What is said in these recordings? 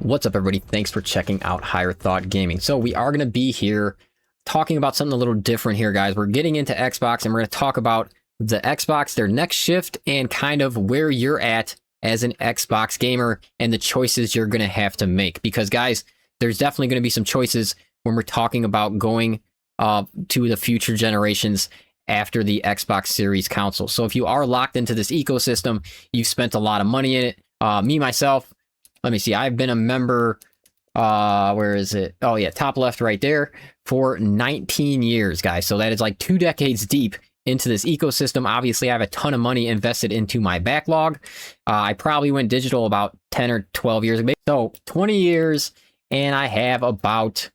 What's up, everybody? Thanks for checking out Higher Thought Gaming. So we are going to be here talking about something a little different here, guys. We're getting into Xbox, and we're going to talk about the Xbox, their next shift, and kind of where you're at as an Xbox gamer and the choices you're going to have to make. Because, guys, there's definitely going to be some choices when we're talking about going to the future generations after the Xbox Series console. So if you are locked into this ecosystem, you've spent a lot of money in it. Me, myself, let me see. I've been a member, where is it? Oh, yeah, top left right there for 19 years, guys. So that is like 2 decades deep into this ecosystem. Obviously, I have a ton of money invested into my backlog. I probably went digital about 10 or 12 years ago. So 20 years, and I have about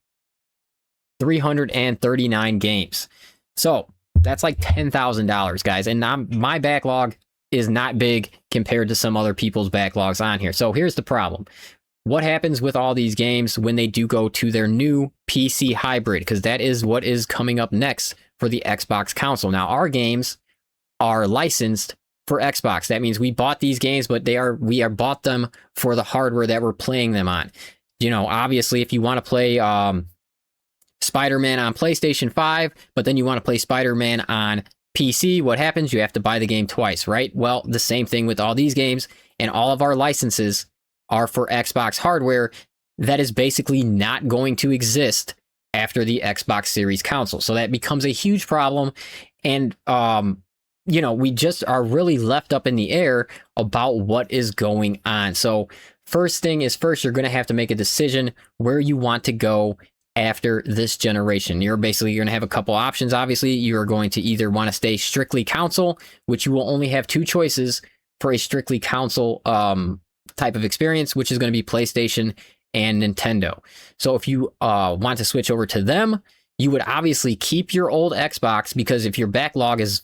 339 games. So that's like $10,000, guys. And my backlog is not big compared to some other people's backlogs on here. So here's the problem. What happens with all these games when they do go to their new PC hybrid? Because that is what is coming up next for the Xbox console. Now, our games are licensed for Xbox. That means we bought these games, but we are bought them for the hardware that we're playing them on. You know, obviously, if you want to play Spider-Man on PlayStation 5, but then you want to play Spider-Man on PC, what happens? You have to buy the game twice, right? Well, the same thing with all these games, and all of our licenses are for Xbox hardware that is basically not going to exist after the Xbox Series console. So that becomes a huge problem, and you know, we just are really left up in the air about what is going on. So first thing is first, you're going to have to make a decision where you want to go after this generation. You're basically going to have a couple options. Obviously, you're going to either want to stay strictly console, which you will only have 2 choices for a strictly console type of experience, which is going to be PlayStation and Nintendo. So if you want to switch over to them, you would obviously keep your old Xbox, because if your backlog is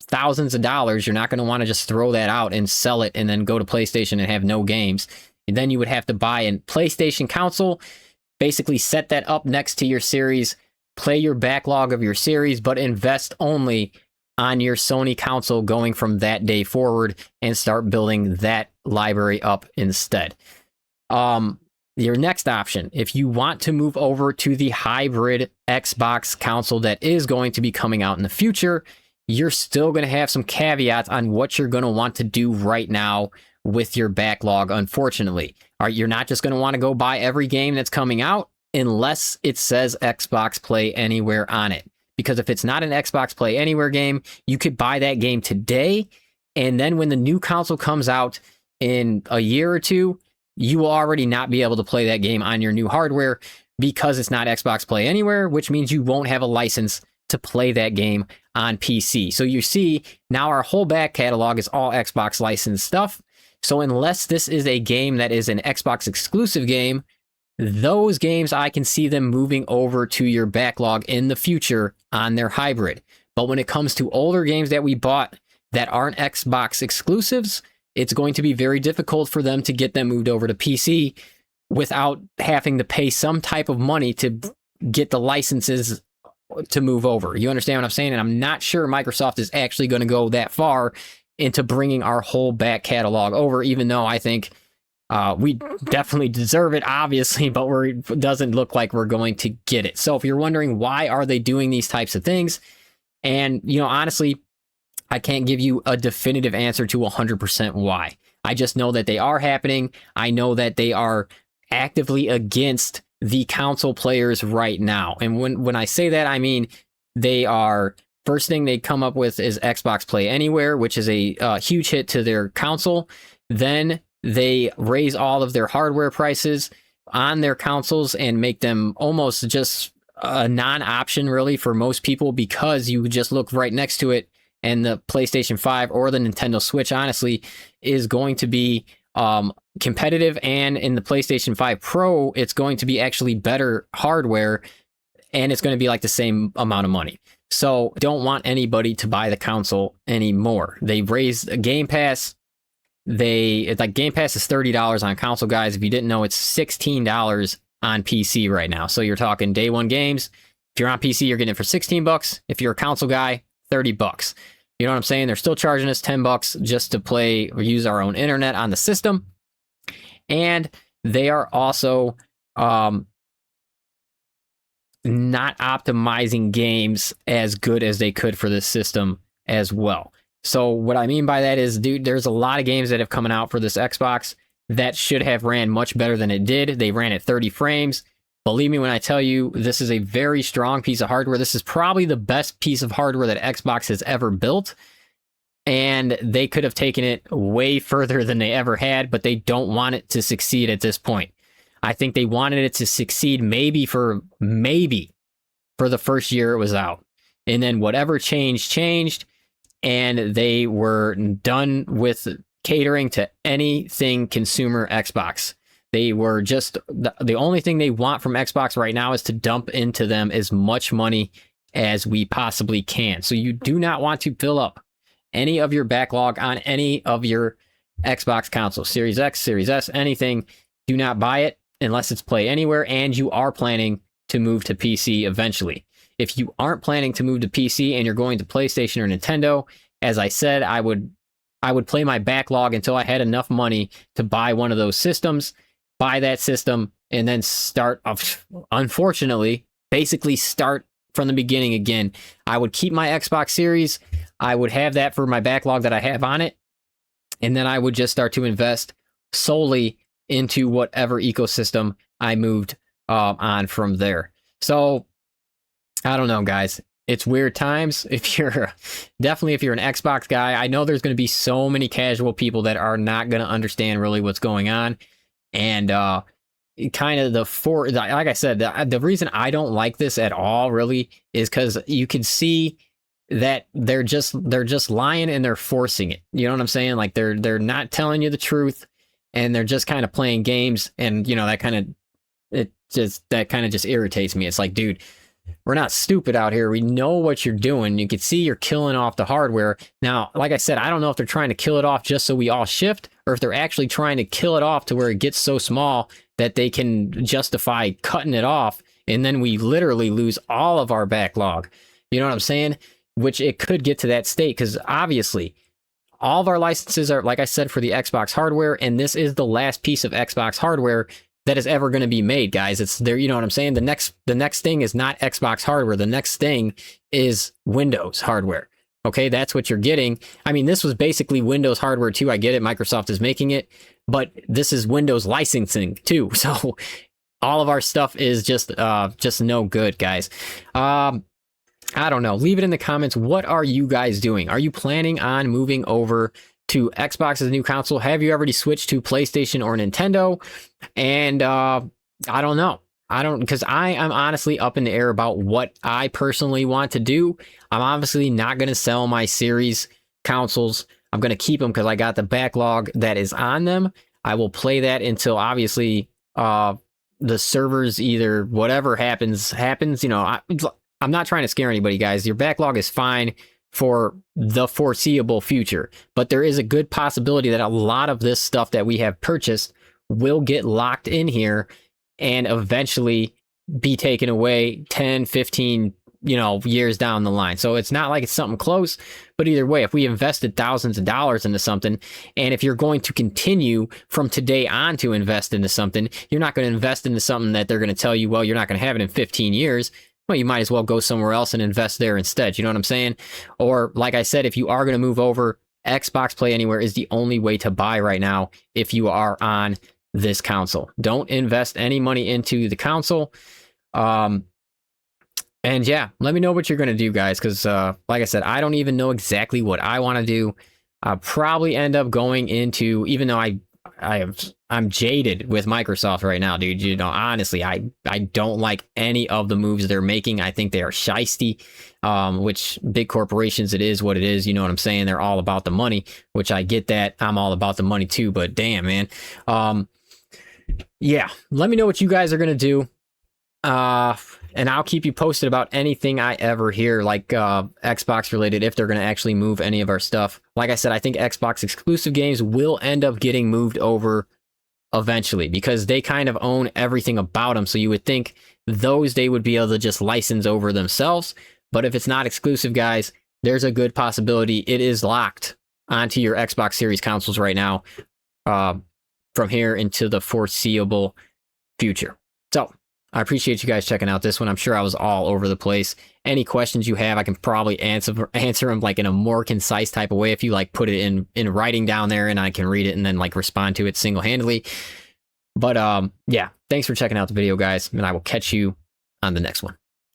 thousands of dollars, you're not going to want to just throw that out and sell it and then go to PlayStation and have no games. And then you would have to buy a PlayStation console, basically set that up next to your series, play your backlog of your series, but invest only on your Sony console going from that day forward and start building that library up instead. Your next option, if you want to move over to the hybrid Xbox console that is going to be coming out in the future, you're still going to have some caveats on what you're going to want to do right now with your backlog, unfortunately. All right, you're not just going to want to go buy every game that's coming out unless it says Xbox Play Anywhere on it. Because if it's not an Xbox Play Anywhere game, you could buy that game today, and then when the new console comes out in a year or 2, you will already not be able to play that game on your new hardware because it's not Xbox Play Anywhere, which means you won't have a license to play that game on PC. So you see, now our whole back catalog is all Xbox licensed stuff. So unless this is a game that is an Xbox exclusive game, those games, I can see them moving over to your backlog in the future on their hybrid. But when it comes to older games that we bought that aren't Xbox exclusives, it's going to be very difficult for them to get them moved over to PC without having to pay some type of money to get the licenses to move over. You understand what I'm saying? And I'm not sure Microsoft is actually going to go that far into bringing our whole back catalog over, even though I think we definitely deserve it, obviously, but it doesn't look like we're going to get it. So if you're wondering why are they doing these types of things, and, you know, honestly, I can't give you a definitive answer to 100% why. I just know that they are happening. I know that they are actively against the console players right now. And when I say that, I mean they are... First thing they come up with is Xbox Play Anywhere, which is a huge hit to their console. Then they raise all of their hardware prices on their consoles and make them almost just a non-option, really, for most people, because you just look right next to it, and the PlayStation 5 or the Nintendo Switch, honestly, is going to be competitive. And in the PlayStation 5 Pro, it's going to be actually better hardware, and it's going to be like the same amount of money. So don't want anybody to buy the console anymore. They raised Game Pass. It's like Game Pass is $30 on console, guys. If you didn't know, it's $16 on PC right now. So you're talking day one games. If you're on PC, you're getting it for $16. If you're a console guy, $30. You know what I'm saying? They're still charging us $10 just to play or use our own internet on the system. And they are also not optimizing games as good as they could for this system as well. So what I mean by that is, dude, there's a lot of games that have come out for this Xbox that should have ran much better than it did. They ran at 30 frames. Believe me when I tell you, this is a very strong piece of hardware. This is probably the best piece of hardware that Xbox has ever built. And they could have taken it way further than they ever had, but they don't want it to succeed at this point. I think they wanted it to succeed maybe for the first year it was out. And then whatever changed, and they were done with catering to anything consumer Xbox. They were just, the only thing they want from Xbox right now is to dump into them as much money as we possibly can. So you do not want to fill up any of your backlog on any of your Xbox consoles, Series X, Series S, anything. Do not buy it unless it's Play Anywhere and you are planning to move to PC eventually. If you aren't planning to move to PC and you're going to PlayStation or Nintendo, as I said, I would play my backlog until I had enough money to buy one of those systems, buy that system, and then start, unfortunately, basically start from the beginning again. I would keep my Xbox Series. I would have that for my backlog that I have on it. And then I would just start to invest solely into whatever ecosystem I moved on from there. So I don't know, guys. It's weird times. If you're an Xbox guy, I know there's going to be so many casual people that are not going to understand really what's going on. And kind of like I said, the reason I don't like this at all really is because you can see that they're just lying and they're forcing it. You know what I'm saying? Like they're not telling you the truth, and they're just kind of playing games. And you know, that kind of just irritates me. It's like, dude, we're not stupid out here. We know what you're doing. You can see you're killing off the hardware. Now, like I said, I don't know if they're trying to kill it off just so we all shift, or if they're actually trying to kill it off to where it gets so small that they can justify cutting it off, and then we literally lose all of our backlog. You know what I'm saying? Which it could get to that state, because obviously all of our licenses are, like I said, for the Xbox hardware, and this is the last piece of Xbox hardware that is ever going to be made, guys. It's there. You know what I'm saying? The next thing is not Xbox hardware. The next thing is Windows hardware. Okay, that's what you're getting. I mean, this was basically Windows hardware too. I get it. Microsoft is making it, but this is Windows licensing too. So all of our stuff is just no good, guys. I don't know. Leave it in the comments. What are you guys doing? Are you planning on moving over to Xbox's new console? Have you already switched to PlayStation or Nintendo? And I don't know. Because I am honestly up in the air about what I personally want to do. I'm obviously not going to sell my Series consoles. I'm going to keep them because I got the backlog that is on them. I will play that until obviously the servers, either whatever happens. You know, I'm not trying to scare anybody, guys. Your backlog is fine for the foreseeable future, but there is a good possibility that a lot of this stuff that we have purchased will get locked in here and eventually be taken away 10, 15, years down the line. So it's not like it's something close, but either way, if we invested thousands of dollars into something, and if you're going to continue from today on to invest into something, you're not going to invest into something that they're going to tell you, well, you're not going to have it in 15 years. Well, you might as well go somewhere else and invest there instead. You know what I'm saying? Or like I said, if you are going to move over, Xbox Play Anywhere is the only way to buy right now if you are on this console. Don't invest any money into the console. And yeah, let me know what you're going to do, guys, because like I said, I don't even know exactly what I want to do. I'll probably end up going into, even though I'm jaded with Microsoft right now, dude. You know, honestly, I don't like any of the moves they're making. I think they are shysty, which big corporations, it is what it is. You know what I'm saying? They're all about the money, which I get that. I'm all about the money too, but damn, man. Yeah, let me know what you guys are going to do. And I'll keep you posted about anything I ever hear, like Xbox related, if they're going to actually move any of our stuff. Like I said, I think Xbox exclusive games will end up getting moved over eventually because they kind of own everything about them. So you would think those they would be able to just license over themselves. But if it's not exclusive, guys, there's a good possibility it is locked onto your Xbox Series consoles right now from here into the foreseeable future. So I appreciate you guys checking out this one. I'm sure I was all over the place. Any questions you have, I can probably answer them like in a more concise type of way if you like put it in writing down there and I can read it and then like respond to it single-handedly. But yeah, thanks for checking out the video, guys, and I will catch you on the next one.